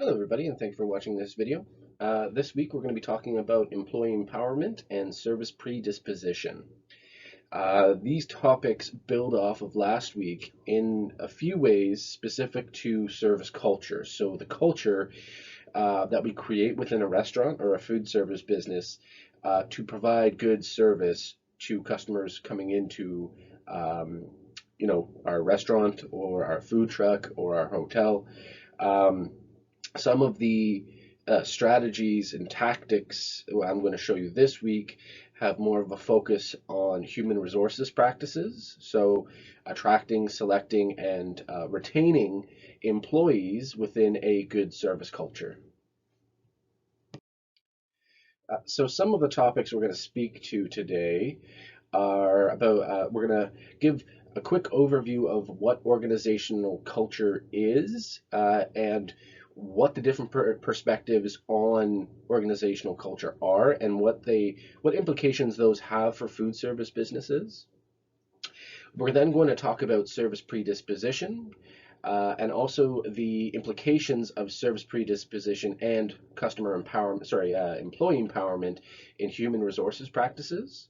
Hello everybody, and thank you for watching this video. This week we're going to be talking about employee empowerment and service predisposition. These topics build off of last week in a few ways specific to service culture. So the culture that we create within a restaurant or a food service business to provide good service to customers coming into our restaurant or our food truck or our hotel. Um, some of the strategies and tactics I'm going to show you this week have more of a focus on human resources practices. So, attracting, selecting, and retaining employees within a good service culture. So, some of the topics we're going to speak to today are about, we're going to give a quick overview of what organizational culture is and what the different perspectives on organizational culture are and what implications those have for food service businesses. We're then going to talk about service predisposition and also the implications of service predisposition and customer empowerment, employee empowerment in human resources practices.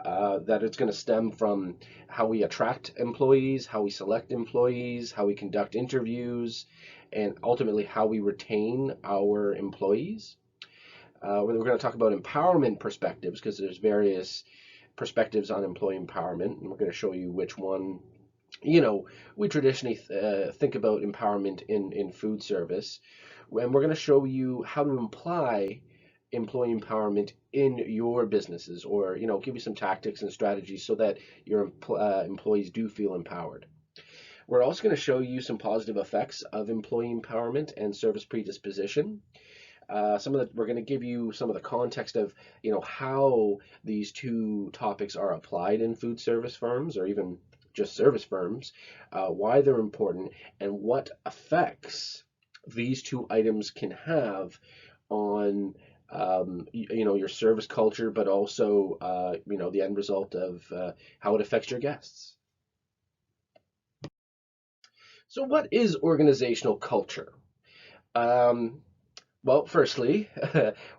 That it's going to stem from how we attract employees, how we select employees, how we conduct interviews, and ultimately how we retain our employees. We're going to talk about empowerment perspectives because there's various perspectives on employee empowerment, and we're going to show you which one. We traditionally think about empowerment in food service, and we're going to show you how to apply employee empowerment in your businesses, or give you some tactics and strategies so that your employees do feel empowered. We're also going to show you some positive effects of employee empowerment and service predisposition. We're going to give you some of the context of how these two topics are applied in food service firms or even just service firms, why they're important, and what effects these two items can have on your service culture, but also the end result of how it affects your guests. So, what is organizational culture? Um, well, firstly,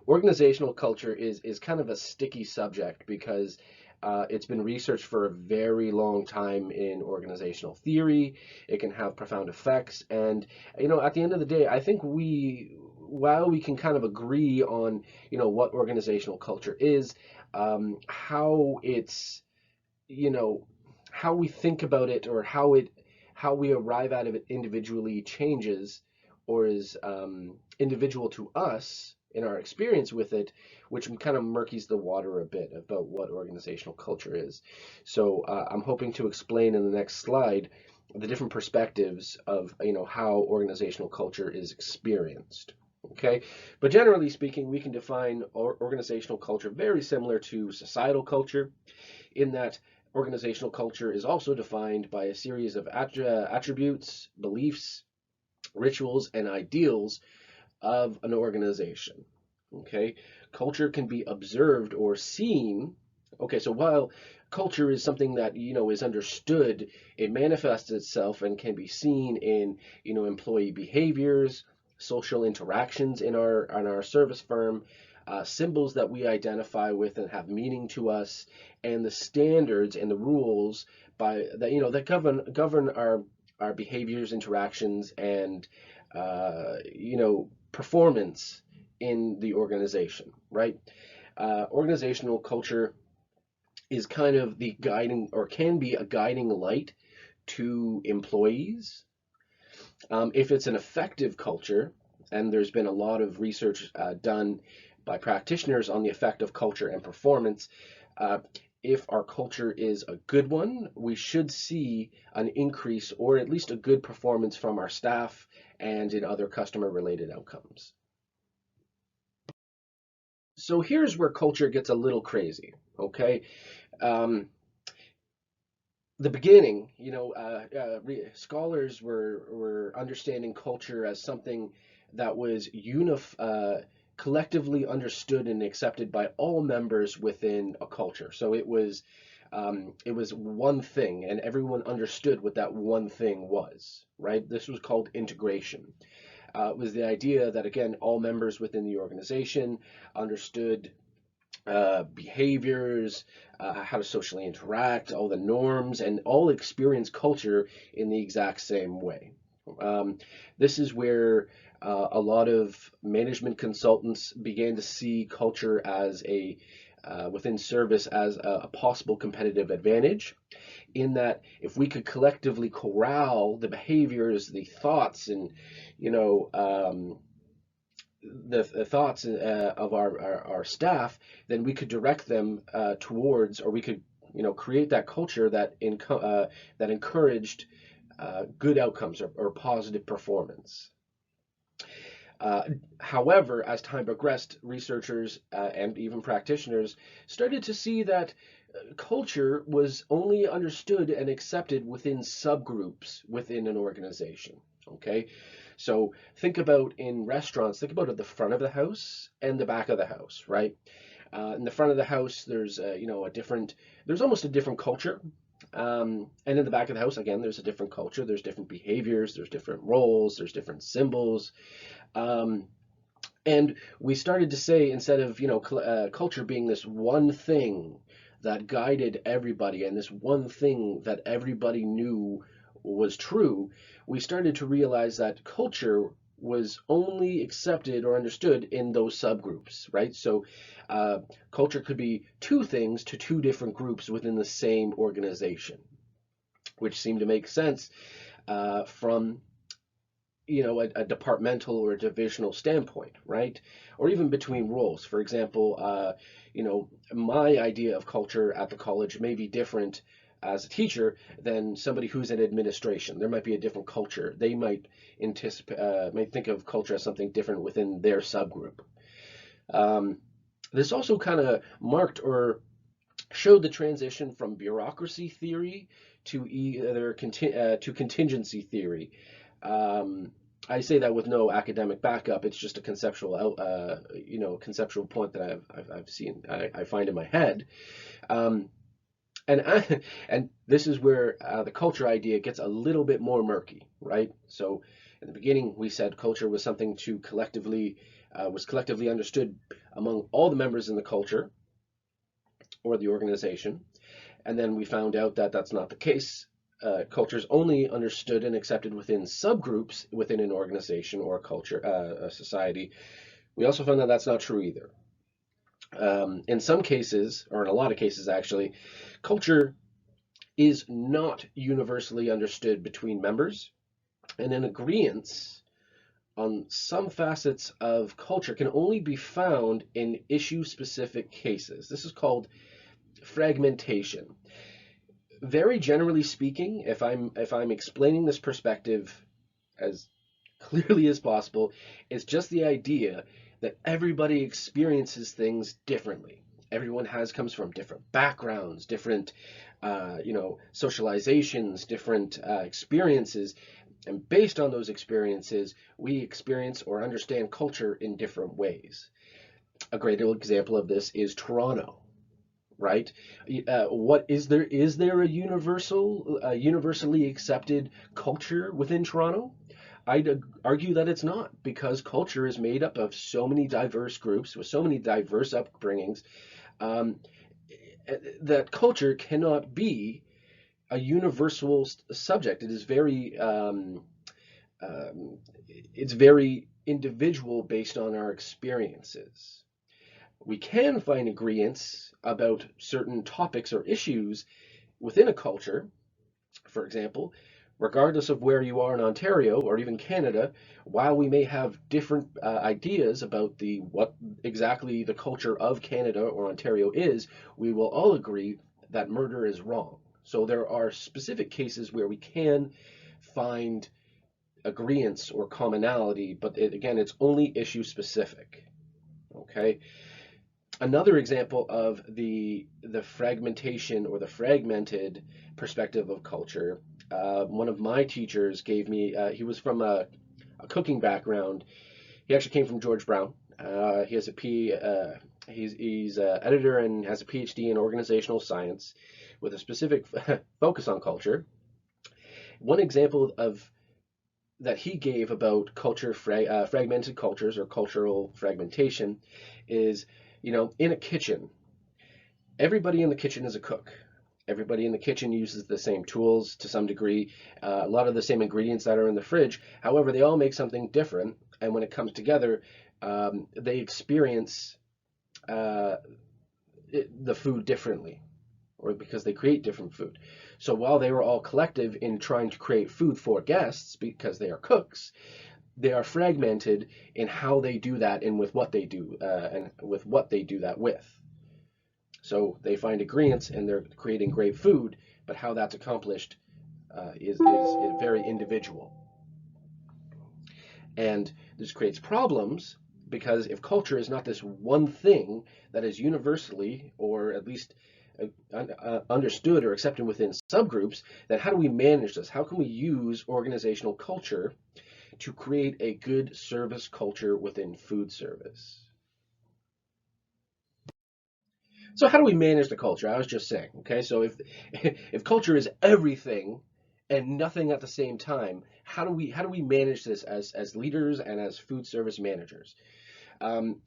organizational culture is kind of a sticky subject because it's been researched for a very long time in organizational theory. It can have profound effects, and at the end of the day, I think while we can kind of agree on what organizational culture is, how it's you know how we think about it or how we arrive at it individually changes or is individual to us in our experience with it, which kind of murkies the water a bit about what organizational culture is. So I'm hoping to explain in the next slide the different perspectives of how organizational culture is experienced. Okay, but generally speaking, we can define organizational culture very similar to societal culture, in that organizational culture is also defined by a series of attributes, beliefs, rituals, and ideals of an organization. Okay, culture can be observed or seen. Okay, so while culture is something that is understood, it manifests itself and can be seen in employee behaviors, social interactions in our service firm, symbols that we identify with and have meaning to us, and the standards and the rules by that that govern our behaviors, interactions, and performance in the organization, right? Organizational culture is kind of the guiding, or can be a guiding light to employees. If it's an effective culture, and there's been a lot of research done by practitioners on the effect of culture and performance, uh, if our culture is a good one, we should see an increase or at least a good performance from our staff and in other customer related outcomes. So here's where culture gets a little crazy, okay? Um, the beginning, scholars were understanding culture as something that was collectively understood and accepted by all members within a culture. So it was one thing, and everyone understood what that one thing was, right? This was called integration. was the idea that, again, all members within the organization understood behaviors, how to socially interact, all the norms, and all experience culture in the exact same way. This is where a lot of management consultants began to see culture as within service as a possible competitive advantage, in that if we could collectively corral the behaviors, the thoughts, and you know the thoughts of our staff, then we could direct them towards, or we could create that culture that encouraged good outcomes, or positive performance. Uh, However, as time progressed, researchers and even practitioners started to see that culture was only understood and accepted within subgroups within an organization. Okay, so think about in restaurants, think about at the front of the house and the back of the house, right? In the front of the house, there's there's almost a different culture. And in the back of the house, again, there's a different culture, there's different behaviors, there's different roles, there's different symbols. Um, and we started to say, instead of culture being this one thing that guided everybody, and this one thing that everybody knew was true, we started to realize that culture was only accepted or understood in those subgroups, right? So culture could be two things to two different groups within the same organization, which seemed to make sense from a departmental or a divisional standpoint, right? Or even between roles. For example, my idea of culture at the college may be different as a teacher than somebody who's in administration. There might be a different culture. They might might think of culture as something different within their subgroup. This also kind of marked or showed the transition from bureaucracy theory to to contingency theory. I say that with no academic backup. It's just a conceptual point that I've seen. I find in my head, um, and this is where the culture idea gets a little bit more murky, right? So, in the beginning, we said culture was something to collectively understood among all the members in the culture or the organization, and then we found out that that's not the case. Culture is only understood and accepted within subgroups within an organization or a culture, a society. We also found that that's not true either. In some cases, or in a lot of cases actually, culture is not universally understood between members, and an agreement on some facets of culture can only be found in issue-specific cases. This is called fragmentation. Very generally speaking, if I'm explaining this perspective as clearly as possible, it's just the idea that everybody experiences things differently. Everyone comes from different backgrounds, different socializations, different experiences, and based on those experiences, we experience or understand culture in different ways. A great example of this is Toronto, right? What is there? Is there a universally accepted culture within Toronto? I'd argue that it's not, because culture is made up of so many diverse groups with so many diverse upbringings, um, that culture cannot be a universal subject. It is it's very individual based on our experiences. We can find agreements about certain topics or issues within a culture. For example, regardless of where you are in Ontario or even Canada, while we may have different ideas about what exactly the culture of Canada or Ontario is, we will all agree that murder is wrong. So there are specific cases where we can find agreements or commonality, but again, it's only issue specific. Okay. Another example of the fragmentation or the fragmented perspective of culture. One of my teachers gave me. He was from a cooking background. He actually came from George Brown. He has a P. He's editor and has a PhD in organizational science, with a specific focus on culture. One example of that he gave about fragmented cultures or cultural fragmentation is, in a kitchen, everybody in the kitchen is a cook. Everybody in the kitchen uses the same tools to some degree, a lot of the same ingredients that are in the fridge. However, they all make something different, and when it comes together, they experience uh, the food differently, or because they create different food. So while they were all collective in trying to create food for guests because they are cooks, they are fragmented in how they do that and with what they do, and with what they do that with. So they find ingredients and they're creating great food, but how that's accomplished is very individual. And this creates problems because if culture is not this one thing that is universally, or at least understood or accepted within subgroups, then how do we manage this? How can we use organizational culture to create a good service culture within food service? So how do we manage the culture? I was just saying, okay, so if culture is everything and nothing at the same time, how do we manage this as leaders and as food service managers?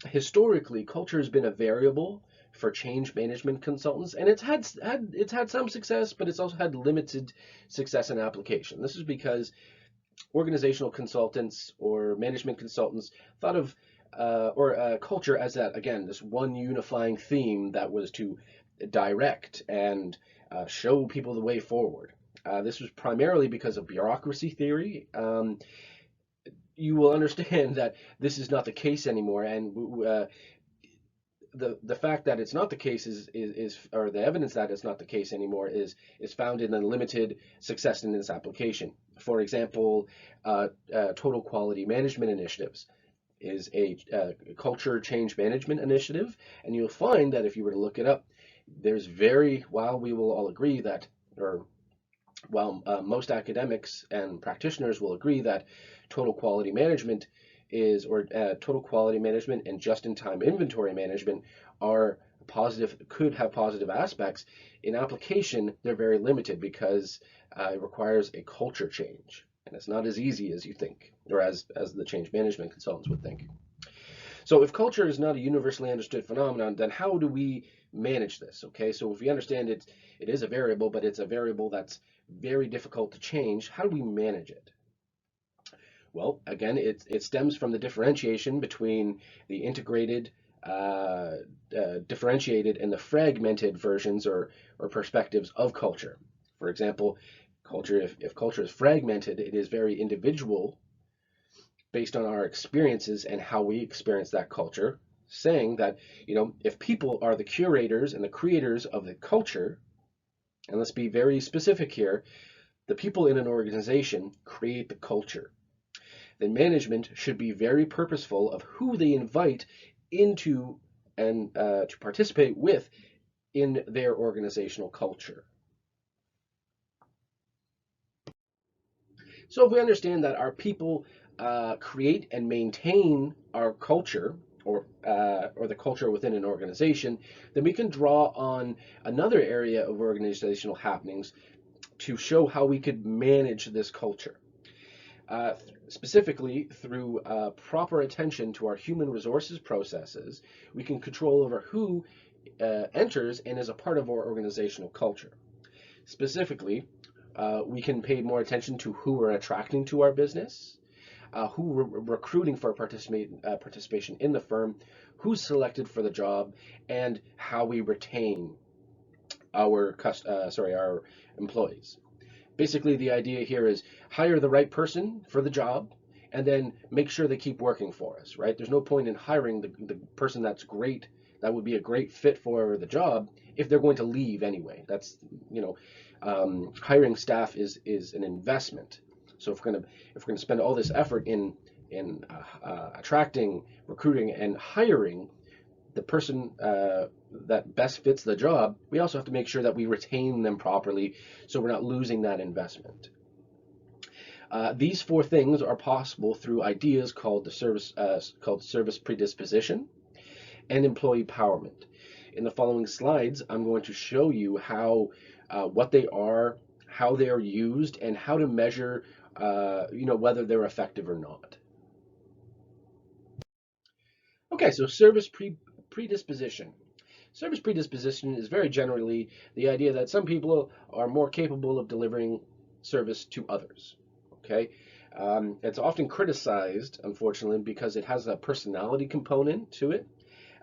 Historically, culture has been a variable for change management consultants, and it's had some success, but it's also had limited success in application. This is because organizational consultants or management consultants thought of or culture as that, again, this one unifying theme that was to direct and show people the way forward. This was primarily because of bureaucracy theory. You will understand that this is not the case anymore, and the fact that it's not the case is or the evidence that it's not the case anymore is found in the limited success in this application. For example, total quality management initiatives is a culture change management initiative, and you'll find that if you were to look it up, while we will all agree that, or while most academics and practitioners will agree that total quality management total quality management and just-in-time inventory management are positive, could have positive aspects, in application they're very limited because it requires a culture change, and it's not as easy as you think, or as the change management consultants would think. So if culture is not a universally understood phenomenon, then how do we manage this? Okay, so if we understand it is a variable, but it's a variable that's very difficult to change, how do we manage it? Well, again, it stems from the differentiation between the integrated, differentiated, and the fragmented versions or perspectives of culture. For example, if culture is fragmented, it is very individual based on our experiences and how we experience that culture, saying that, if people are the curators and the creators of the culture, and let's be very specific here, the people in an organization create the culture. Then management should be very purposeful of who they invite into and to participate with in their organizational culture. So if we understand that our people create and maintain our culture, or the culture within an organization, then we can draw on another area of organizational happenings to show how we could manage this culture. Uh, Specifically, through proper attention to our human resources processes, we can control over who enters and is a part of our organizational culture. Specifically, we can pay more attention to who we're attracting to our business, who we're recruiting for participation in the firm, who's selected for the job, and how we retain our employees. Basically, the idea here is hire the right person for the job and then make sure they keep working for us, right? There's no point in hiring the person that's great, that would be a great fit for the job, if they're going to leave anyway. That's, hiring staff is an investment. So if we're gonna spend all this effort in attracting, recruiting, and hiring the person that best fits the job, we also have to make sure that we retain them properly so we're not losing that investment. These four things are possible through ideas called service predisposition and employee empowerment. In the following slides, I'm going to show you what they are, how they are used, and how to measure whether they're effective or not. Okay, so predisposition. Service predisposition is very generally the idea that some people are more capable of delivering service to others. Okay, it's often criticized, unfortunately, because it has a personality component to it.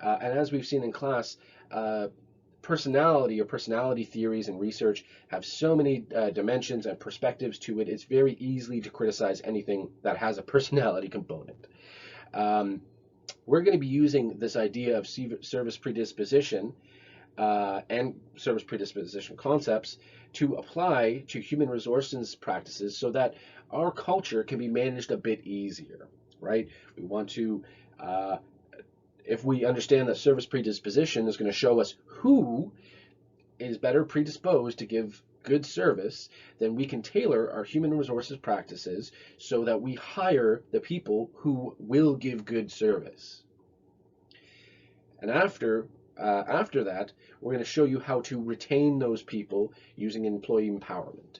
And as we've seen in class, personality or personality theories and research have so many dimensions and perspectives to it. It's very easy to criticize anything that has a personality component. Um, we're going to be using this idea of service predisposition and service predisposition concepts to apply to human resources practices so that our culture can be managed a bit easier, right? We want to, if we understand that service predisposition is going to show us who is better predisposed to give good service, then we can tailor our human resources practices so that we hire the people who will give good service. And after that, we're going to show you how to retain those people using employee empowerment.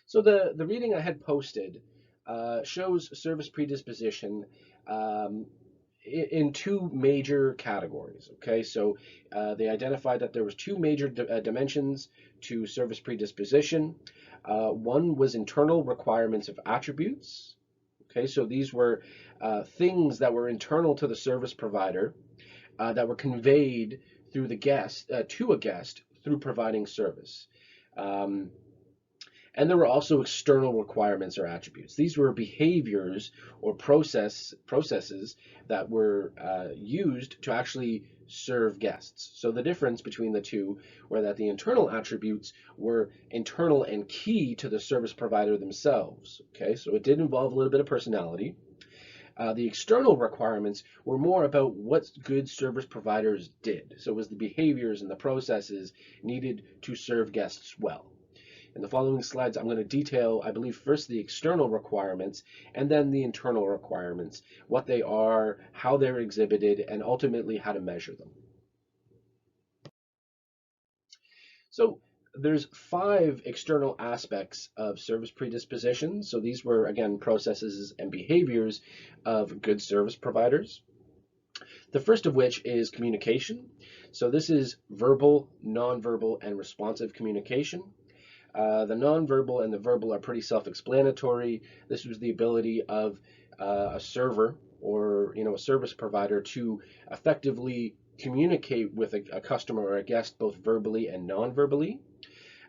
So the reading I had posted shows service predisposition in two major categories. Okay, so they identified that there was two major dimensions to service predisposition. One was internal requirements of attributes. Okay, so these were things that were internal to the service provider that were conveyed through the guest to a guest through providing service. And there were also external requirements or attributes. These were behaviors or processes that were used to actually serve guests. So the difference between the two were that the internal attributes were internal and key to the service provider themselves. Okay, so it did involve a little bit of personality. The external requirements were more about what good service providers did. So it was the behaviors and the processes needed to serve guests well. In the following slides, I'm going to detail, I believe, first the external requirements and then the internal requirements, what they are, how they're exhibited, and ultimately how to measure them. So there's 5 external aspects of service predisposition. So these were, again, processes and behaviors of good service providers. The first of which is communication. So this is verbal, nonverbal, and responsive communication. The nonverbal and the verbal are pretty self-explanatory. This was the ability of a server or a service provider to effectively communicate with a customer or a guest both verbally and non-verbally.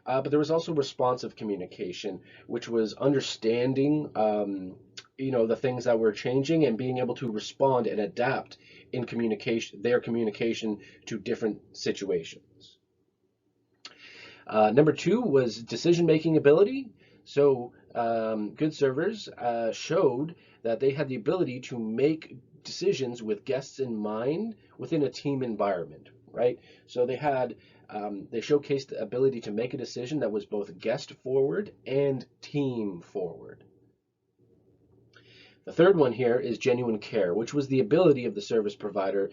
But there was also responsive communication, which was understanding the things that were changing and being able to respond and adapt in their communication to different situations. Number 2 was decision-making ability. So good servers showed that they had the ability to make decisions with guests in mind within a team environment, right? So they showcased the ability to make a decision that was both guest forward and team forward. The third one here is genuine care, which was the ability of the service provider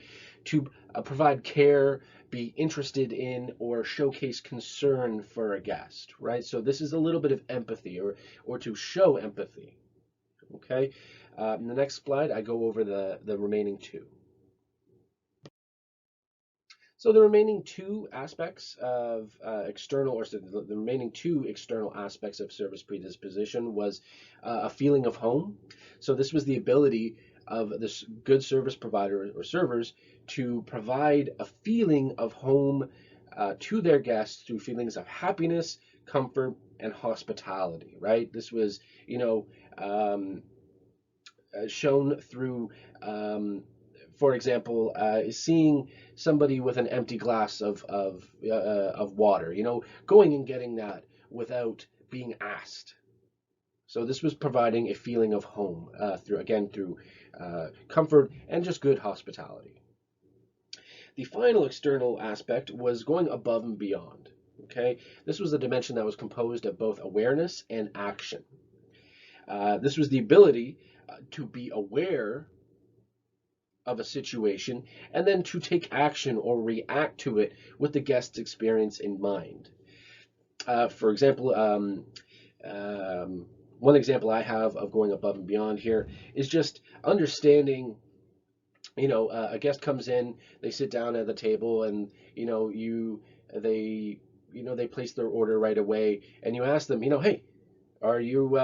to provide care, be interested in, or showcase concern for a guest, right? So this is a little bit of empathy or to show empathy, okay? In the next slide, I go over the remaining 2. So the remaining 2 aspects of the remaining 2 external aspects of service predisposition was a feeling of home. So this was the ability of this good service provider or servers to provide a feeling of home to their guests through feelings of happiness, comfort, and hospitality, right? This was, shown through for example, seeing somebody with an empty glass of water, going and getting that without being asked. So this was providing a feeling of home through comfort and just good hospitality. The final external aspect was going above and beyond. Okay, this was a dimension that was composed of both awareness and action. This was the ability to be aware of a situation and then to take action or react to it with the guest's experience in mind. For example, One example I have of going above and beyond here is just understanding, a guest comes in, they sit down at the table, and they they place their order right away, and you ask them, hey, are you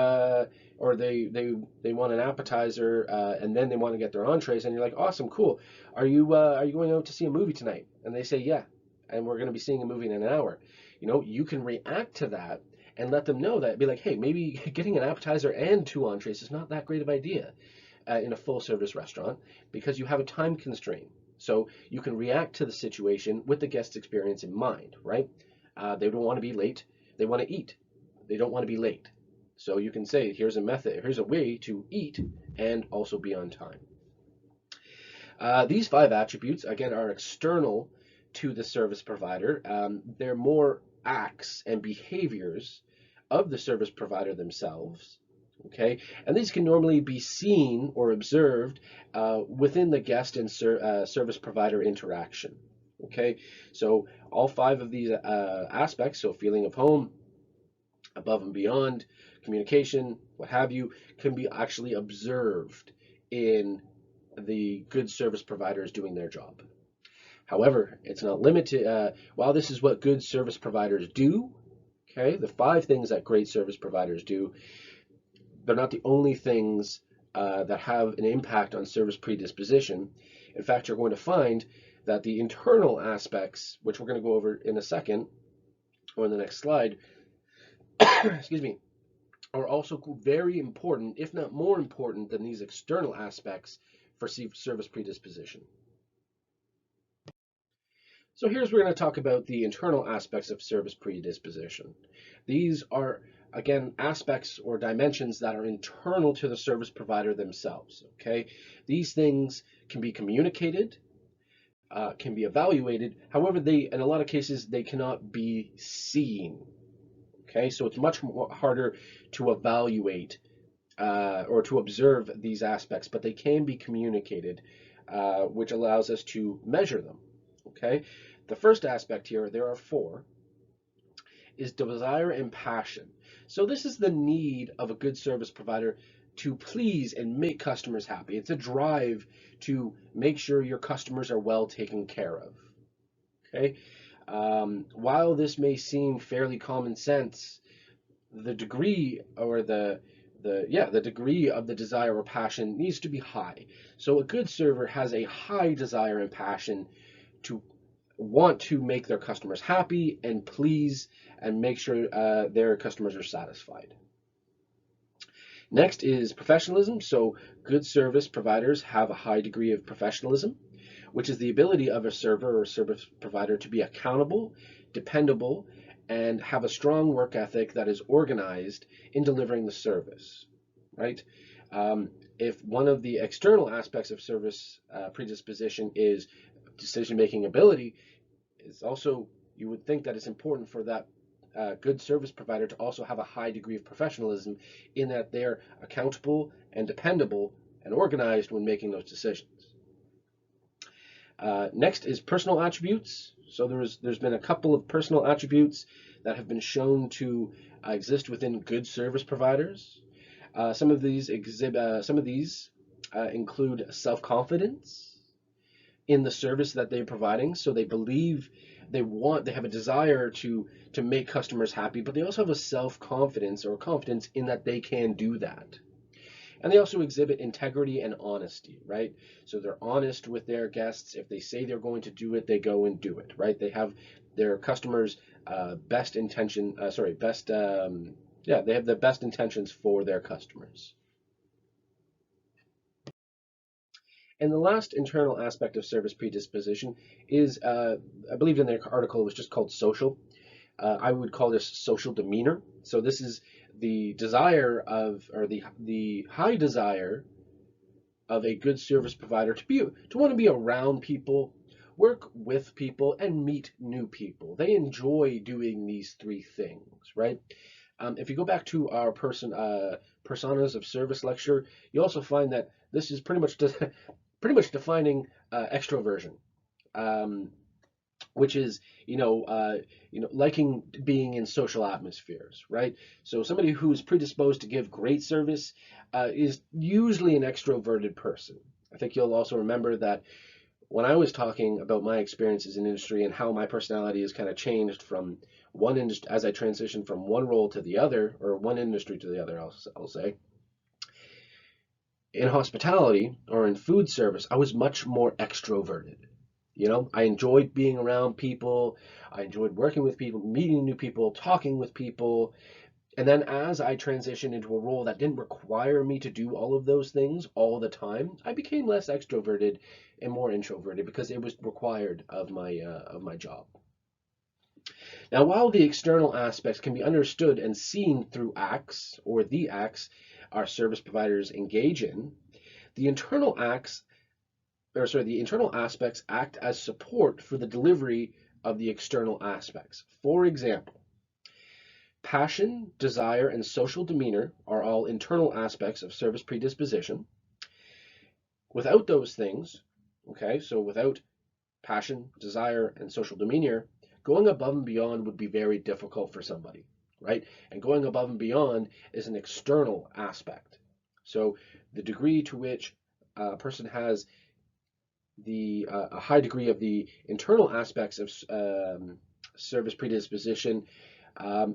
or they want an appetizer, and then they want to get their entrees, and you're like, awesome, cool. Are you going out to see a movie tonight? And they say, yeah, and we're going to be seeing a movie in an hour. You can react to that and let them know that. Be like, hey, maybe getting an appetizer and two entrees is not that great of idea in a full service restaurant, because you have a time constraint. So you can react to the situation with the guest experience in mind, right? They don't want to be late. They want to eat. They don't want to be late. So you can say, here's a method, here's a way to eat and also be on time. These 5 attributes, again, are external to the service provider. They're more acts and behaviors of the service provider themselves. Okay, and these can normally be seen or observed within the guest and service provider interaction. Okay, so all 5 of these aspects, so feeling of home, above and beyond, communication, what have you, can be actually observed in the good service providers doing their job. However, it's not limited. While this is what good service providers do, okay, the 5 things that great service providers do, they're not the only things that have an impact on service predisposition. In fact, you're going to find that the internal aspects, which we're going to go over in a second or in the next slide, excuse me, are also very important, if not more important than these external aspects for service predisposition. So here's we're going to talk about the internal aspects of service predisposition. These are, again, aspects or dimensions that are internal to the service provider themselves. Okay, these things can be communicated, can be evaluated. However, in a lot of cases, they cannot be seen. Okay, so it's much harder to evaluate or to observe these aspects, but they can be communicated, which allows us to measure them. Okay, the first aspect here, there are 4, is desire and passion. So this is the need of a good service provider to please and make customers happy. It's a drive to make sure your customers are well taken care of. Okay, while this may seem fairly common sense, the degree or the degree of the desire or passion needs to be high. So a good server has a high desire and passion to want to make their customers happy and please and make sure their customers are satisfied. Next is professionalism. So good service providers have a high degree of professionalism, which is the ability of a server or service provider to be accountable, dependable, and have a strong work ethic that is organized in delivering the service, right? If one of the external aspects of service predisposition is decision-making ability, it's also, you would think that it's important for that good service provider to also have a high degree of professionalism, in that they're accountable and dependable and organized when making those decisions. Next is personal attributes. So there's been a couple of personal attributes that have been shown to exist within good service providers. Some of these include self-confidence in the service that they're providing. So they believe, they have a desire to make customers happy, but they also have a self-confidence or confidence in that they can do that. And they also exhibit integrity and honesty, right? So they're honest with their guests. If they say they're going to do it, they go and do it, right? They have their customers' best intention. They have the best intentions for their customers. And the last internal aspect of service predisposition is, I believe in their article, it was just called social. I would call this social demeanor. So this is the desire of, or the high desire of a good service provider to want to be around people, work with people, and meet new people. They enjoy doing these 3 things, right? If you go back to our personas of service lecture, you also find that this is pretty much defining extroversion. which is liking being in social atmospheres, right? So somebody who's predisposed to give great service is usually an extroverted person. I think you'll also remember that when I was talking about my experiences in industry and how my personality has kind of changed from one industry as I transitioned from one role to the other, or one industry to the other, I'll say. In hospitality or in food service, I was much more extroverted. I enjoyed being around people. I enjoyed working with people, meeting new people, talking with people. And then as I transitioned into a role that didn't require me to do all of those things all the time, I became less extroverted and more introverted because it was required of my job. Now, while the external aspects can be understood and seen through acts or the acts our service providers engage in, the internal acts the internal aspects act as support for the delivery of the external aspects. For example, passion, desire, and social demeanor are all internal aspects of service predisposition. Without those things, okay, so without passion, desire, and social demeanor, going above and beyond would be very difficult for somebody, right? And going above and beyond is an external aspect. So the degree to which a person has a high degree of the internal aspects of service predisposition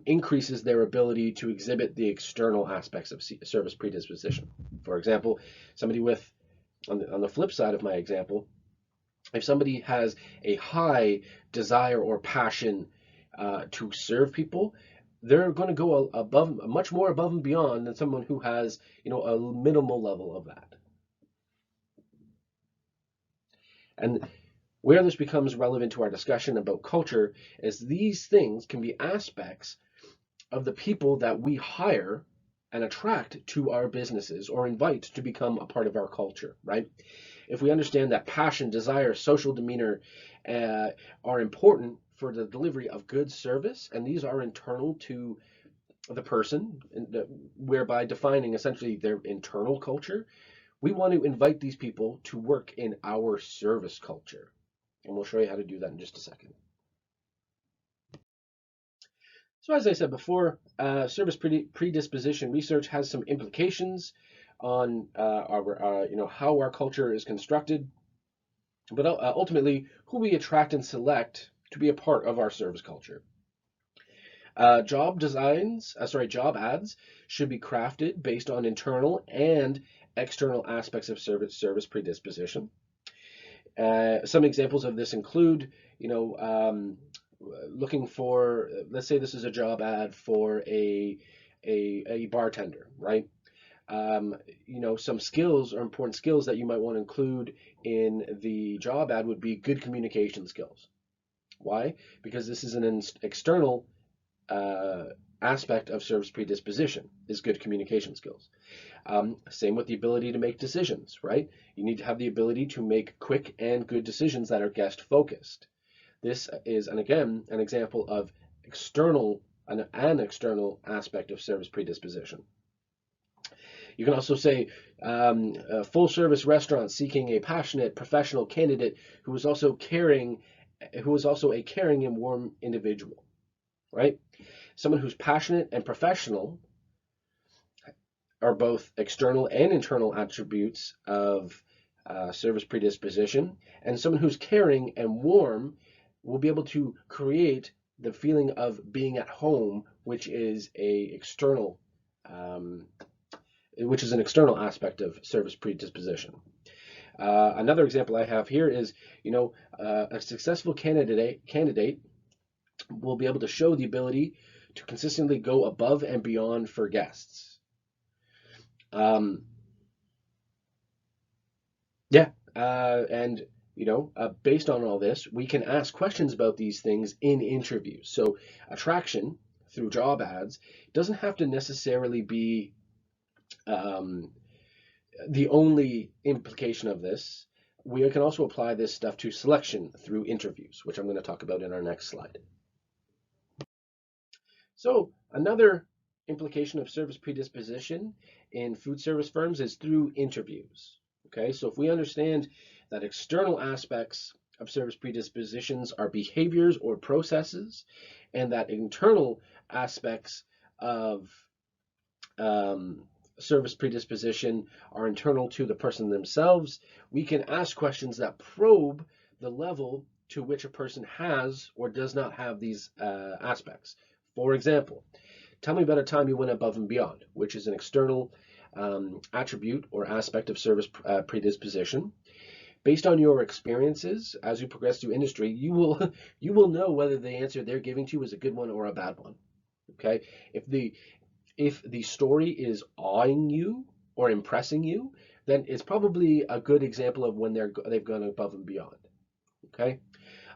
increases their ability to exhibit the external aspects of service predisposition. For example, somebody with, on the flip side of my example, if somebody has a high desire or passion to serve people, they're going to go much more above and beyond than someone who has, a minimal level of that. And where this becomes relevant to our discussion about culture is these things can be aspects of the people that we hire and attract to our businesses or invite to become a part of our culture, right? If we understand that passion, desire, social demeanor are important for the delivery of good service, and these are internal to the person, whereby defining essentially their internal culture, we want to invite these people to work in our service culture. And we'll show you how to do that in just a second. So as I said before, service predisposition research has some implications on how our culture is constructed, but ultimately who we attract and select to be a part of our service culture. Job ads should be crafted based on internal and external aspects of service predisposition. Some examples of this include, looking for, let's say this is a job ad for a bartender, right? Some skills or important skills that you might want to include in the job ad would be good communication skills. Why? Because this is an external aspect of service predisposition, is good communication skills. Same with the ability to make decisions, right? You need to have the ability to make quick and good decisions that are guest focused. This is, and again, an example of an external aspect of service predisposition. You can also say a full service restaurant seeking a passionate professional candidate who is also a caring and warm individual, right? Someone who's passionate and professional are both external and internal attributes of service predisposition, and someone who's caring and warm will be able to create the feeling of being at home, which is an external aspect of service predisposition. Another example I have here is, a successful candidate will be able to show the ability to consistently go above and beyond for guests. Based on all this, we can ask questions about these things in interviews. So attraction through job ads doesn't have to necessarily be the only implication of this. We can also apply this stuff to selection through interviews, which I'm going to talk about in our next slide. So another implication of service predisposition in food service firms is through interviews. Okay, so if we understand that external aspects of service predispositions are behaviors or processes, and that internal aspects of um, service predisposition are internal to the person themselves. We can ask questions that probe the level to which a person has or does not have these aspects. For example, tell me about a time you went above and beyond, which is an external attribute or aspect of service predisposition. Based on your experiences as you progress through industry, you will know whether the answer they're giving to you is a good one or a bad one. Okay, if the story is awing you or impressing you, then it's probably a good example of when they've gone above and beyond. Okay.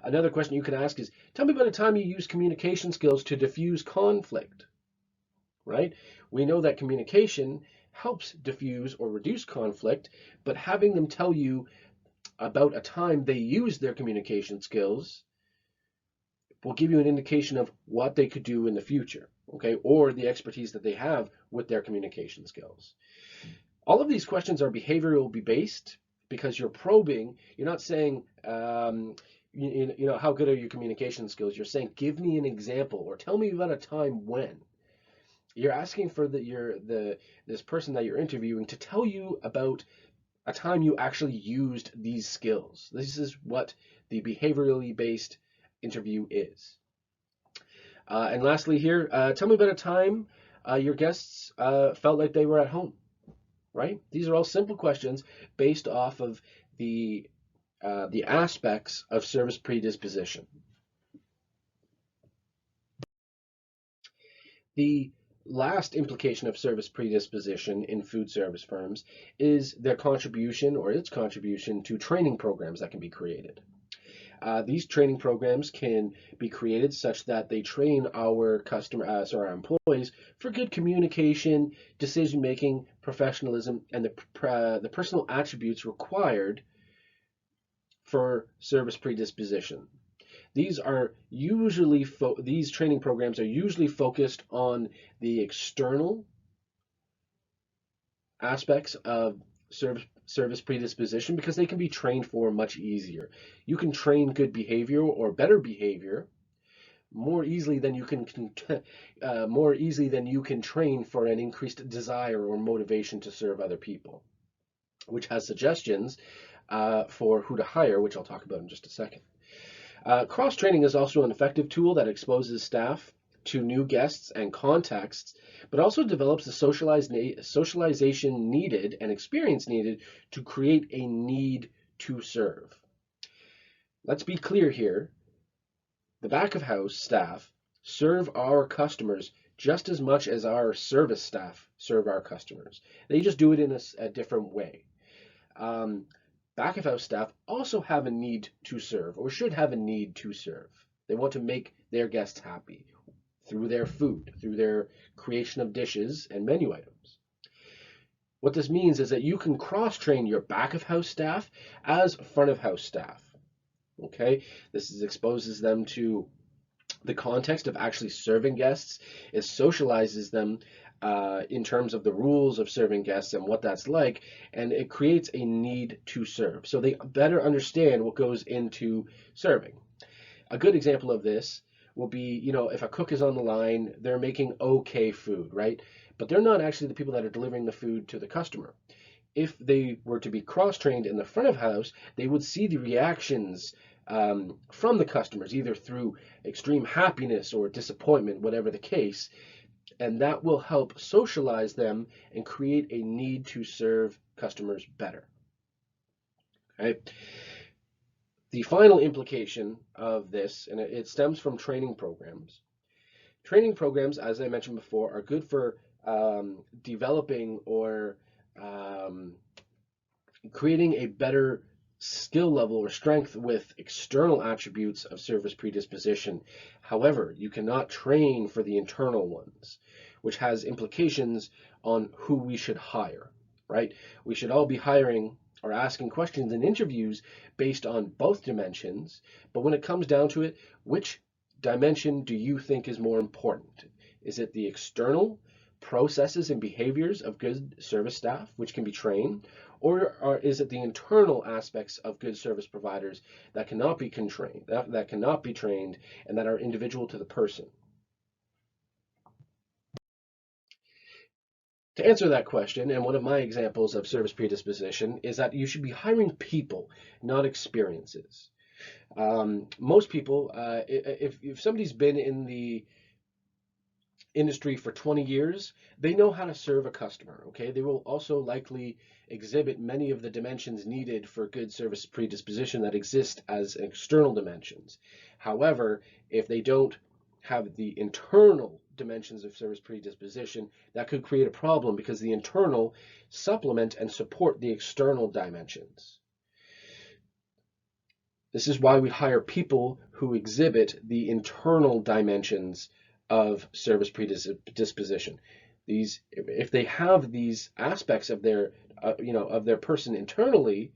Another question you can ask is, tell me about a time you used communication skills to diffuse conflict, right? We know that communication helps diffuse or reduce conflict, but having them tell you about a time they used their communication skills will give you an indication of what they could do in the future, okay, or the expertise that they have with their communication skills. All of these questions are behavioral based because you're probing. You're not saying, how good are your communication skills? You're saying, give me an example or tell me about a time when. You're asking for this person that you're interviewing to tell you about a time you actually used these skills. This is what the behaviorally based interview is. And lastly here, tell me about a time your guests felt like they were at home, right? These are all simple questions based off of the aspects of service predisposition. The last implication of service predisposition in food service firms is their contribution or its contribution to training programs that can be created. These training programs can be created such that they train our our employees for good communication, decision making, professionalism, and the personal attributes required for service predisposition. These training programs are usually focused on the external aspects of service predisposition because they can be trained for much easier. You can train good behavior or better behavior more easily than you can train for an increased desire or motivation to serve other people, which has suggestions for who to hire, which I'll talk about in just a second. Cross-training is also an effective tool that exposes staff to new guests and contexts, but also develops the socialization needed and experience needed to create a need to serve. Let's be clear here. The back of house staff serve our customers just as much as our service staff serve our customers. They just do it in a different way. Back of house staff also have a need to serve, or should have a need to serve. They want to make their guests happy through their food, through their creation of dishes and menu items. What this means is that you can cross-train your back of house staff as front of house staff. Okay, exposes them to the context of actually serving guests. It socializes them in terms of the rules of serving guests and what that's like, and it creates a need to serve. So they better understand what goes into serving. A good example of this will be, if a cook is on the line, they're making okay food, right? But they're not actually the people that are delivering the food to the customer. If they were to be cross-trained in the front of house, they would see the reactions from the customers, either through extreme happiness or disappointment, whatever the case, and that will help socialize them and create a need to serve customers better. Okay. The final implication of this, and it stems from training programs. Training programs, as I mentioned before, are good for developing or creating a better skill level or strength with external attributes of service predisposition. However, you cannot train for the internal ones, which has implications on who we should hire, right? We should all be hiring or asking questions in interviews based on both dimensions, but when it comes down to it, which dimension do you think is more important? Is it the external processes and behaviors of good service staff, which can be trained, Or is it the internal aspects of good service providers that cannot be trained, that cannot be trained, and that are individual to the person? To answer that question, and one of my examples of service predisposition is that you should be hiring people, not experiences. Most people, if somebody's been in the industry for 20 years, they know how to serve a customer, okay? They will also likely exhibit many of the dimensions needed for good service predisposition that exist as external dimensions. However, if they don't have the internal dimensions of service predisposition, that could create a problem because the internal supplement and support the external dimensions. This is why we hire people who exhibit the internal dimensions of service predisposition. These, if they have these aspects of their, of their person internally,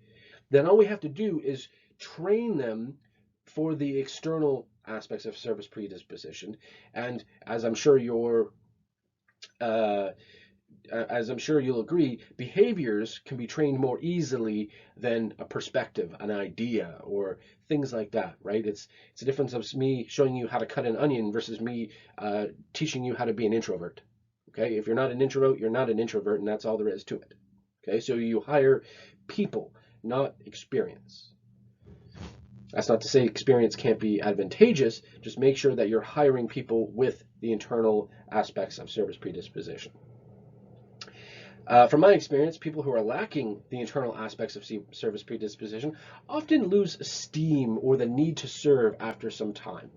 then all we have to do is train them for the external aspects of service predisposition. And uh, as I'm sure you'll agree, behaviors can be trained more easily than a perspective, an idea, or things like that, right? It's a difference of me showing you how to cut an onion versus me teaching you how to be an introvert. Okay, if you're not an introvert, you're not an introvert, and that's all there is to it. Okay, so you hire people, not experience. That's not to say experience can't be advantageous. Just make sure that you're hiring people with the internal aspects of service predisposition. From my experience, people who are lacking the internal aspects of service predisposition often lose steam or the need to serve after some time.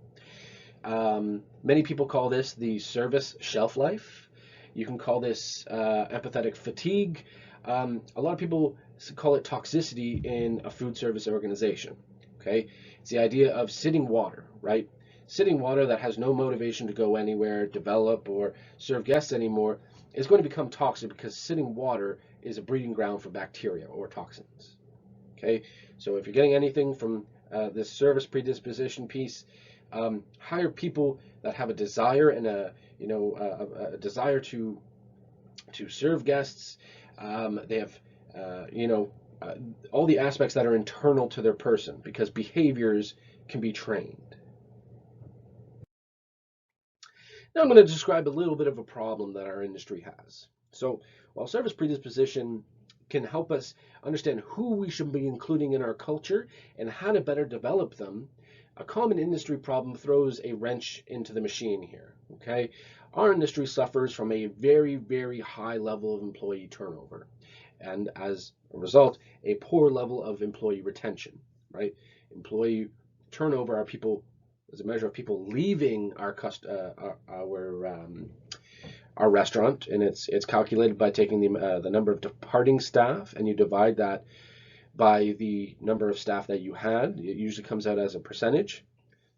Many people call this the service shelf life. You can call this empathetic fatigue. A lot of people call it toxicity in a food service organization. Okay, it's the idea of sitting water, right? Sitting water that has no motivation to go anywhere, develop, or serve guests anymore is going to become toxic because sitting water is a breeding ground for bacteria or toxins. Okay, so if you're getting anything from this service predisposition piece, hire people that have a desire and a desire to serve guests. They have all the aspects that are internal to their person because behaviors can be trained. Now I'm going to describe a little bit of a problem that our industry has. So while service predisposition can help us understand who we should be including in our culture and how to better develop them, a common industry problem throws a wrench into the machine here. Okay, our industry suffers from a very, very high level of employee turnover, and as a result, a poor level of employee retention. Right, employee turnover are people as a measure of people leaving our restaurant, and it's calculated by taking the number of departing staff, and you divide that by the number of staff that you had. It usually comes out as a percentage.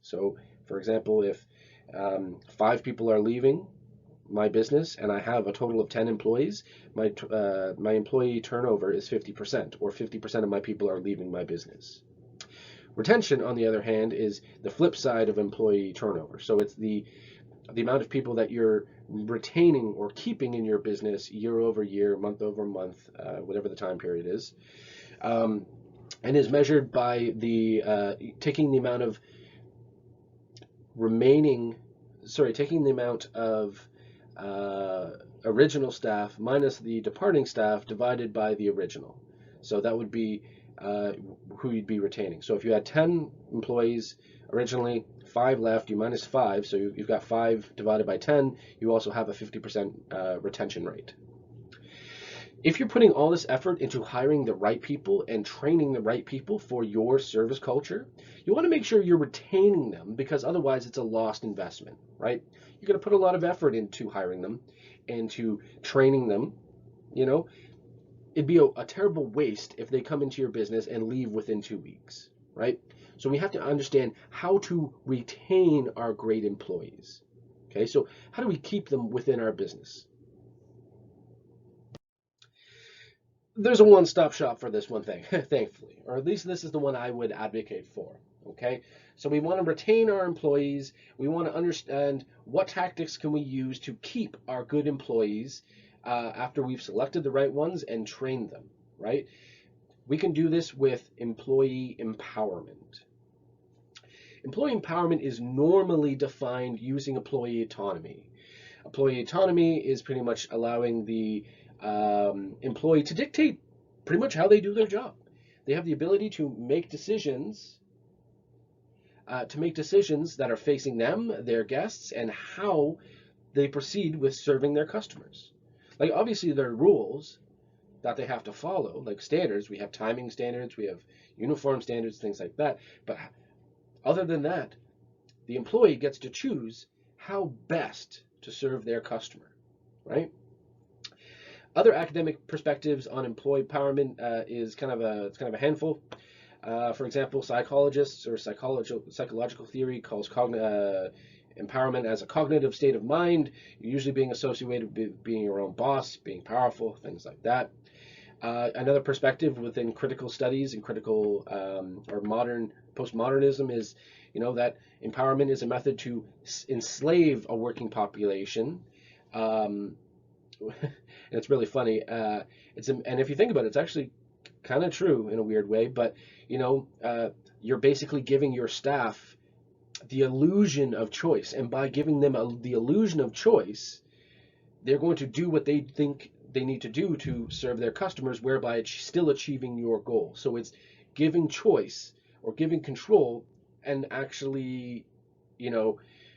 So, for example, if 5 people are leaving my business and I have a total of 10 employees, my employee turnover is 50%, or 50% of my people are leaving my business. Retention, on the other hand, is the flip side of employee turnover. So it's the amount of people that you're retaining or keeping in your business year over year, month over month, whatever the time period is, and is measured by taking the amount of original staff minus the departing staff divided by the original. So that would be who you'd be retaining. So if you had 10 employees originally, 5 left, you minus 5, so you've got 5 divided by 10, you also have a 50% retention rate. If you're putting all this effort into hiring the right people and training the right people for your service culture, you want to make sure you're retaining them, because otherwise it's a lost investment, right? You're going to put a lot of effort into hiring them, into training them. It'd be a terrible waste if they come into your business and leave within 2 weeks, right? So we have to understand how to retain our great employees. Okay, so how do we keep them within our business? There's a one-stop shop for this one thing, thankfully, or at least this is the one I would advocate for. Okay, so we want to retain our employees. We want to understand what tactics can we use to keep our good employees after we've selected the right ones and trained them. right? We can do this with employee empowerment. Employee empowerment is normally defined using employee autonomy. Employee autonomy is pretty much allowing the employee to dictate pretty much how they do their job. They have the ability to make decisions that are facing them, their guests, and how they proceed with serving their customers. Like obviously there are rules that they have to follow, like standards. We have timing standards, we have uniform standards, things like that. But other than that, the employee gets to choose how best to serve their customer, right? Other academic perspectives on employee empowerment is kind of a handful. For example, psychologists or psychological theory calls empowerment as a cognitive state of mind, usually being associated with being your own boss, being powerful, things like that. Another perspective within critical studies and critical or modern postmodernism is, that empowerment is a method to enslave a working population. And it's really funny. And if you think about it, it's actually kind of true in a weird way. But you're basically giving your staff the illusion of choice, and by giving them the illusion of choice, they're going to do what they think they need to do to serve their customers, whereby it's still achieving your goal. So it's giving choice or giving control and actually,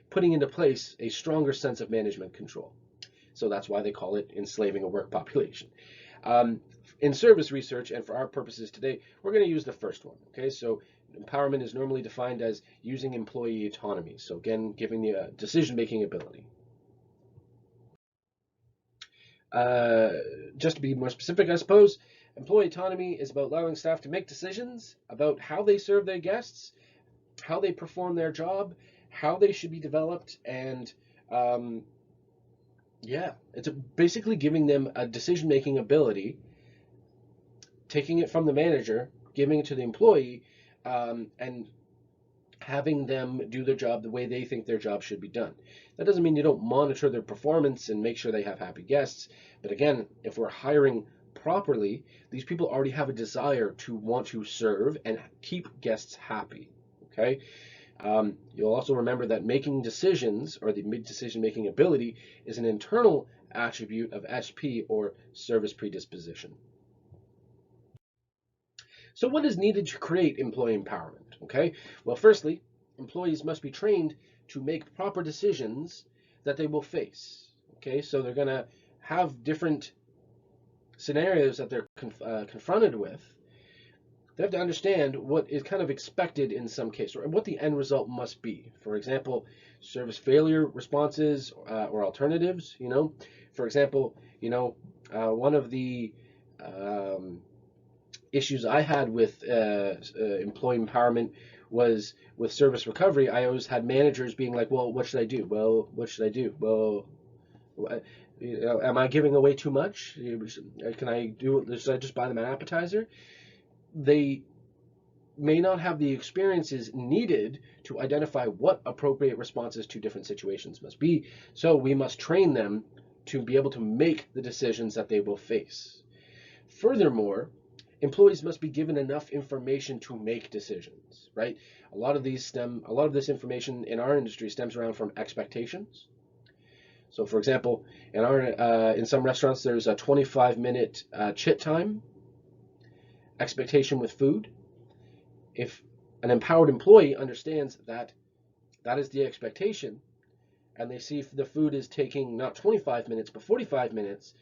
putting into place a stronger sense of management control. So that's why they call it enslaving a work population. In service research, and for our purposes today, we're going to use the first one. Okay, so empowerment is normally defined as using employee autonomy. So again, giving the decision-making ability. Just to be more specific, I suppose, employee autonomy is about allowing staff to make decisions about how they serve their guests, how they perform their job, how they should be developed, and it's basically giving them a decision-making ability, taking it from the manager, giving it to the employee, and having them do their job the way they think their job should be done. That doesn't mean you don't monitor their performance and make sure they have happy guests. But again, if we're hiring properly, these people already have a desire to want to serve and keep guests happy. Okay. You'll also remember that making decisions, or the decision-making ability, is an internal attribute of SP, or service predisposition. So what is needed to create employee empowerment? Okay, well, firstly, employees must be trained to make proper decisions that they will face. Okay, so they're going to have different scenarios that they're confronted with. They have to understand what is kind of expected in some case, or what the end result must be. For example, service failure responses or alternatives. For example, one of the issues I had with employee empowerment was with service recovery. I always had managers being like, well, what should I do? Well, what should I do? Well, am I giving away too much? Can I do? Should I just buy them an appetizer? They may not have the experiences needed to identify what appropriate responses to different situations must be. So we must train them to be able to make the decisions that they will face. Furthermore, employees must be given enough information to make decisions, right? A lot of this information in our industry stems around from expectations. So for example, in some restaurants, there's a 25-minute chit time expectation with food. If an empowered employee understands that that is the expectation, and they see if the food is taking not 25 minutes, but 45 minutes,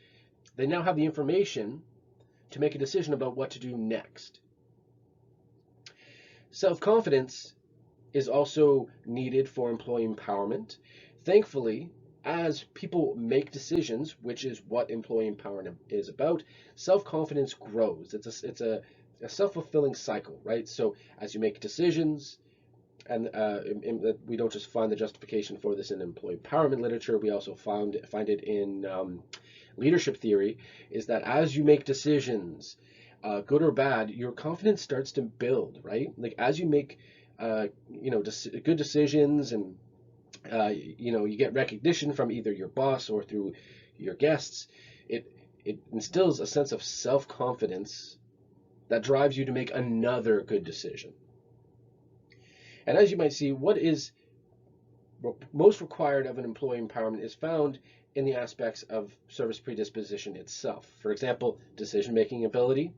they now have the information to make a decision about what to do next. Self-confidence is also needed for employee empowerment. Thankfully, as people make decisions, which is what employee empowerment is about, self-confidence grows. It's a self-fulfilling cycle, right? So as you make decisions, and we don't just find the justification for this in employee empowerment literature, we also find it in leadership theory, is that as you make decisions, good or bad, your confidence starts to build, right? Like as you make good decisions, and you get recognition from either your boss or through your guests, It instills a sense of self-confidence that drives you to make another good decision. And as you might see, what is most required of an employee empowerment is found in the aspects of service predisposition itself. For example, decision-making ability.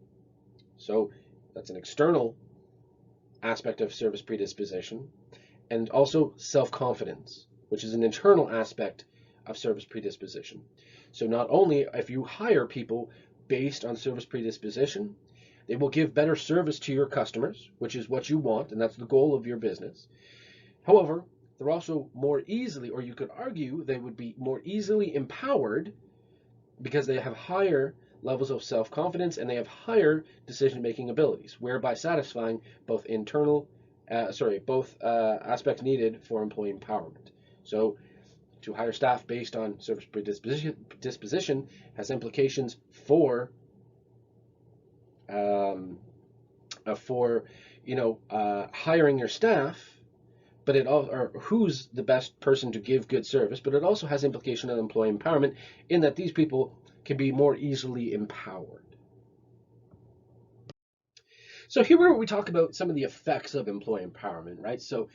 So that's an external aspect of service predisposition. And also self-confidence, which is an internal aspect of service predisposition. So not only if you hire people based on service predisposition, they will give better service to your customers, which is what you want, and that's the goal of your business. However, they're also more easily, or you could argue they would be more easily empowered because they have higher levels of self-confidence and they have higher decision-making abilities, whereby satisfying both aspects needed for employee empowerment. So to hire staff based on service predisposition has implications for hiring your staff, but or who's the best person to give good service, but it also has implication on employee empowerment in that these people can be more easily empowered. So here we talk about some of the effects of employee empowerment, right? So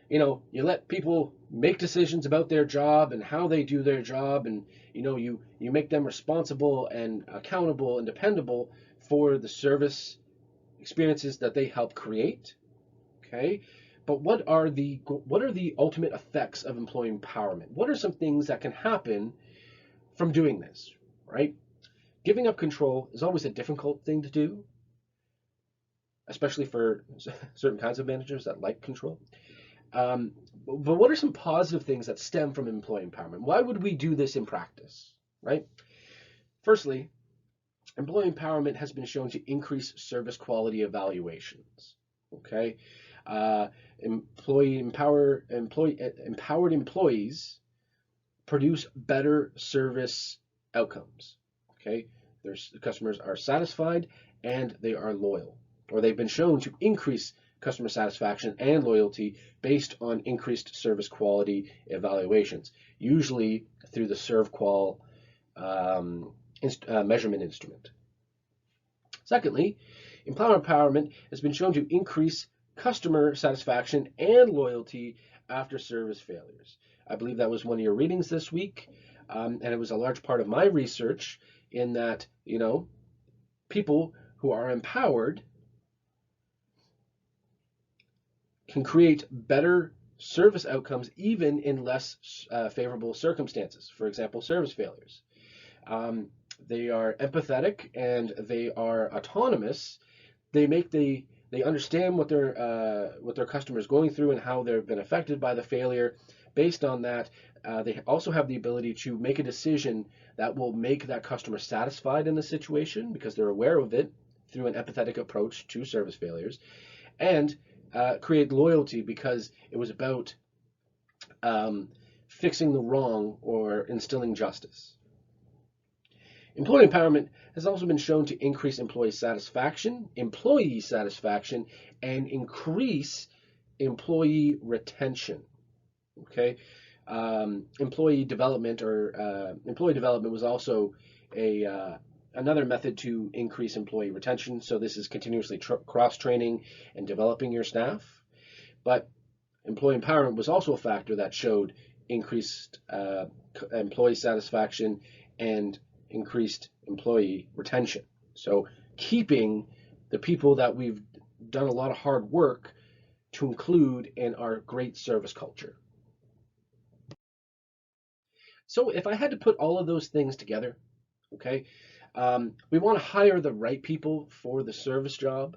you let people make decisions about their job and how they do their job, and you make them responsible and accountable and dependable for the service experiences that they help create. Okay, but what are the ultimate effects of employee empowerment? What are some things that can happen from doing this, right? Giving up control is always a difficult thing to do, especially for certain kinds of managers that like control. But what are some positive things that stem from employee empowerment? Why would we do this in practice, right? Firstly, employee empowerment has been shown to increase service quality evaluations. Okay, empowered employees produce better service outcomes. Okay, their customers are satisfied and they are loyal, or they've been shown to increase customer satisfaction and loyalty based on increased service quality evaluations, usually through the ServQual measurement instrument. Secondly, employee empowerment has been shown to increase customer satisfaction and loyalty after service failures. I believe that was one of your readings this week, and it was a large part of my research in that, people who are empowered can create better service outcomes even in less favorable circumstances. For example, service failures. They are empathetic and they are autonomous. They understand what their customer is going through and how they've been affected by the failure. Based on that, they also have the ability to make a decision that will make that customer satisfied in the situation because they're aware of it through an empathetic approach to service failures, and create loyalty because it was about fixing the wrong or instilling justice. Employee empowerment has also been shown to increase employee satisfaction, and increase employee retention. Okay, employee development was also another method to increase employee retention. So this is continuously cross-training and developing your staff. But employee empowerment was also a factor that showed increased employee satisfaction and increased employee retention. So keeping the people that we've done a lot of hard work to include in our great service culture. So if I had to put all of those things together, okay, we want to hire the right people for the service job,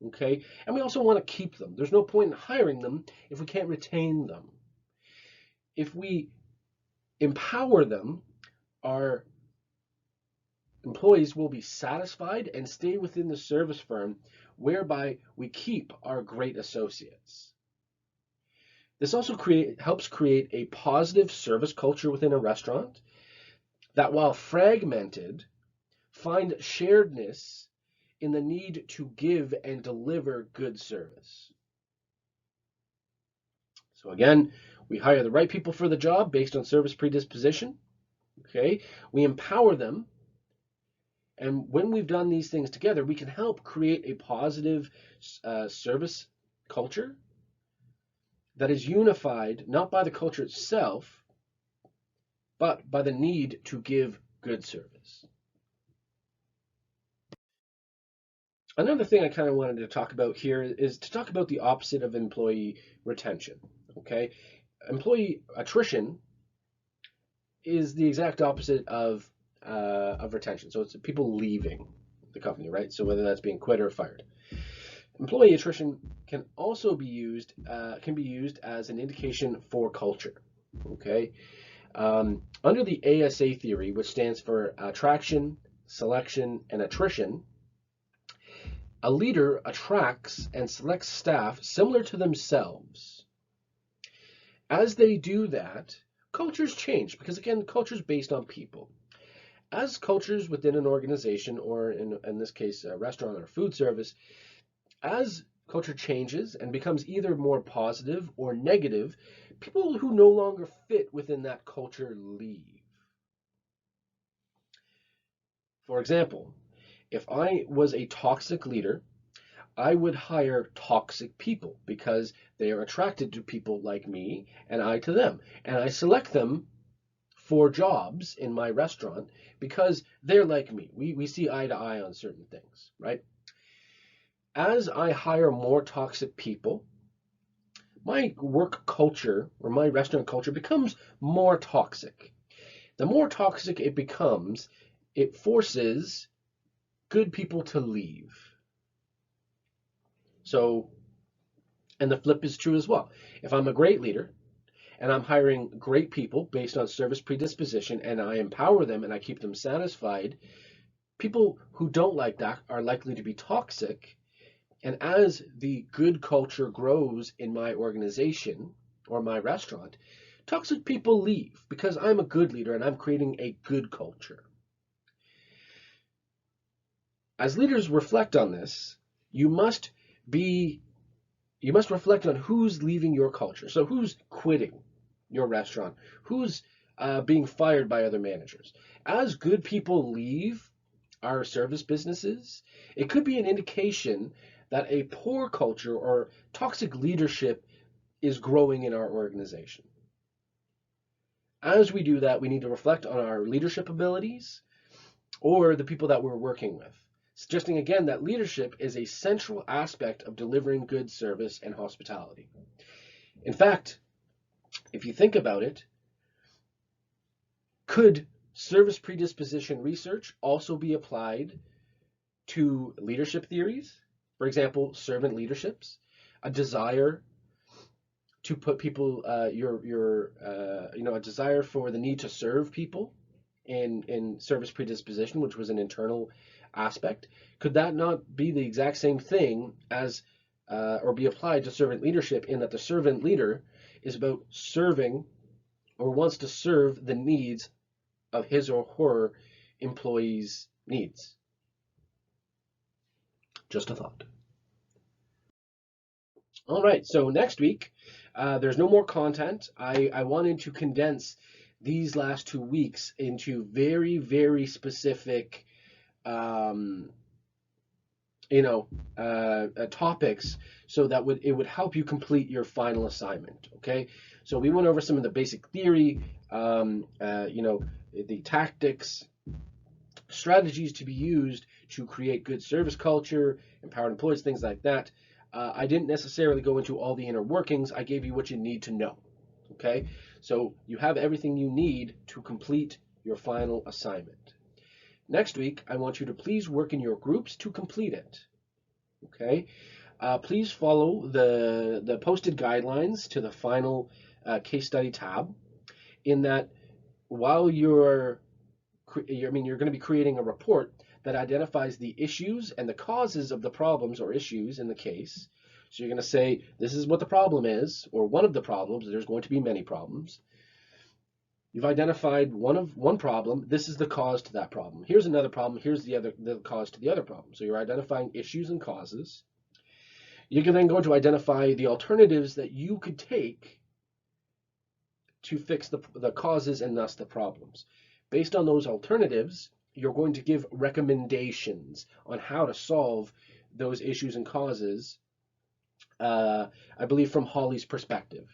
okay, and we also want to keep them. There's no point in hiring them if we can't retain them. If we empower them, our employees will be satisfied and stay within the service firm, whereby we keep our great associates. This also helps create a positive service culture within a restaurant that, while fragmented, find sharedness in the need to give and deliver good service. So again, we hire the right people for the job based on service predisposition. Okay, we empower them, and when we've done these things together, we can help create a positive service culture that is unified not by the culture itself, but by the need to give good service. Another thing I kind of wanted to talk about here is to talk about the opposite of employee retention. Okay, employee attrition is the exact opposite of retention. So it's people leaving the company, right? So whether that's being quit or fired. Employee attrition can also be used as an indication for culture. Okay, under the ASA theory, which stands for attraction, selection, and attrition, a leader attracts and selects staff similar to themselves. As they do that, cultures change because, again, culture is based on people. As cultures within an organization, or in this case, a restaurant or food service, as culture changes and becomes either more positive or negative, people who no longer fit within that culture leave. For example, if I was a toxic leader, I would hire toxic people because they are attracted to people like me and I to them. And I select them for jobs in my restaurant because they're like me. We see eye to eye on certain things, right? As I hire more toxic people, my work culture or my restaurant culture becomes more toxic. The more toxic it becomes, it forces good people to leave. So, and the flip is true as well. If I'm a great leader and I'm hiring great people based on service predisposition and I empower them and I keep them satisfied, people who don't like that are likely to be toxic. And as the good culture grows in my organization or my restaurant, toxic people leave because I'm a good leader and I'm creating a good culture. As leaders reflect on this, you must reflect on who's leaving your culture. So who's quitting your restaurant? Who's being fired by other managers? As good people leave our service businesses, it could be an indication that a poor culture or toxic leadership is growing in our organization. As we do that, we need to reflect on our leadership abilities or the people that we're working with, suggesting again that leadership is a central aspect of delivering good service and hospitality. In fact, if you think about it, could service predisposition research also be applied to leadership theories? For example, servant leaderships, a desire to put people, a desire for the need to serve people in service predisposition, which was an internal aspect. Could that not be the exact same thing as, or be applied to servant leadership, in that the servant leader is about serving or wants to serve the needs of his or her employees' needs? Just a thought. All right, so next week, there's no more content. I wanted to condense these last 2 weeks into very, very specific, topics, so that it would help you complete your final assignment. Okay, so we went over some of the basic theory, the tactics, strategies to be used to create good service culture, empowered employees, things like that. I didn't necessarily go into all the inner workings. I gave you what you need to know. Okay, so you have everything you need to complete your final assignment. Next week, I want you to please work in your groups to complete it. Okay, please follow the posted guidelines to the final case study tab, in that while you're going to be creating a report that identifies the issues and the causes of the problems or issues in the case. So you're going to say, this is what the problem is, or one of the problems. There's going to be many problems. You've identified one problem. This is the cause to that problem. Here's another problem. Here's the cause to the other problem. So you're identifying issues and causes. You can then go to identify the alternatives that you could take to fix the causes and thus the problems. Based on those alternatives, you're going to give recommendations on how to solve those issues and causes, I believe from Holly's perspective.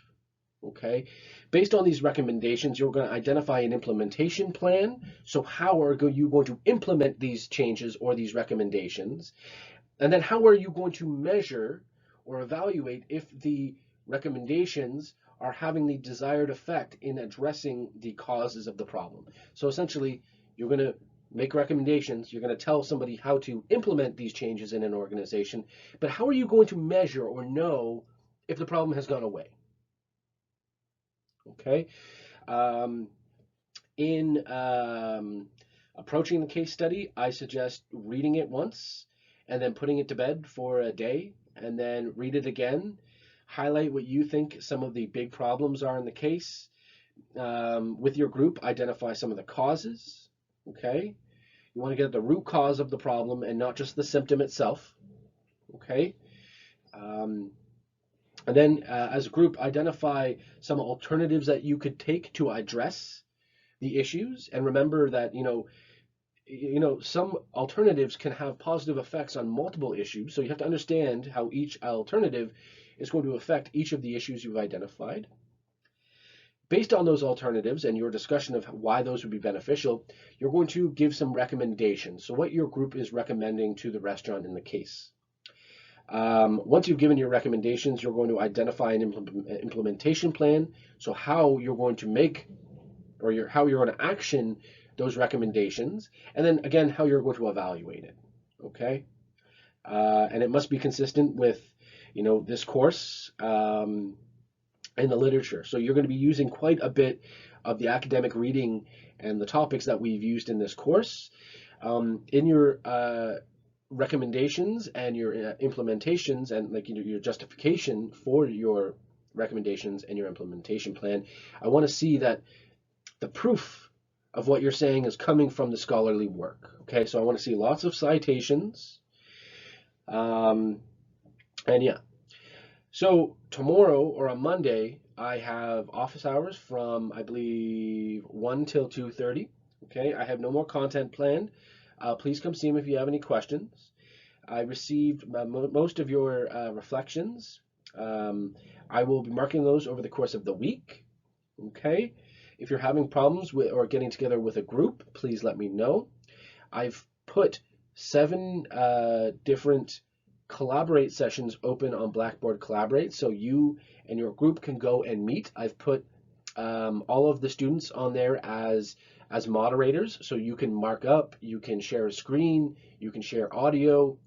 Okay, based on these recommendations, you're going to identify an implementation plan. So how are you going to implement these changes or these recommendations? And then how are you going to measure or evaluate if the recommendations are having the desired effect in addressing the causes of the problem? So essentially, you're going to make recommendations, you're going to tell somebody how to implement these changes in an organization, but how are you going to measure or know if the problem has gone away? Okay. Um, in approaching the case study, I suggest reading it once and then putting it to bed for a day and then read it again. Highlight what you think some of the big problems are in the case. With your group, identify some of the causes. Okay. You want to get at the root cause of the problem and not just the symptom itself. Okay. Um, and then as a group, identify some alternatives that you could take to address the issues, and remember that some alternatives can have positive effects on multiple issues, so you have to understand how each alternative is going to affect each of the issues you've identified. Based on those alternatives and your discussion of why those would be beneficial, you're going to give some recommendations, so what your group is recommending to the restaurant in the case. Once you've given your recommendations, you're going to identify an implementation plan, so how you're going to make or how you're going to action those recommendations, and then again how you're going to evaluate it. Okay, and it must be consistent with this course and the literature. So you're going to be using quite a bit of the academic reading and the topics that we've used in this course in your recommendations and your implementations, and like your justification for your recommendations and your implementation plan. I want to see that the proof of what you're saying is coming from the scholarly work. Okay, so I want to see lots of citations. And yeah, so tomorrow or on Monday, I have office hours from, I believe, 1 till 2:30. Okay, I have no more content planned. Please come see me if you have any questions. I received most of your reflections. I will be marking those over the course of the week. Okay. If you're having problems with or getting together with a group, please let me know. I've put 7 different Collaborate sessions open on Blackboard Collaborate, so you and your group can go and meet. I've put all of the students on there as moderators, so you can mark up, you can share a screen, you can share audio,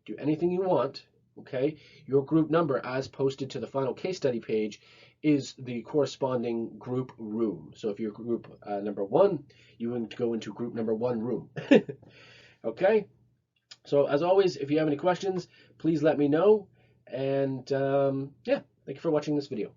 do anything you want. Okay, your group number as posted to the final case study page is the corresponding group room. So if you're group number 1, you want to go into group number 1 room. Okay, so as always, if you have any questions, please let me know. And yeah, thank you for watching this video.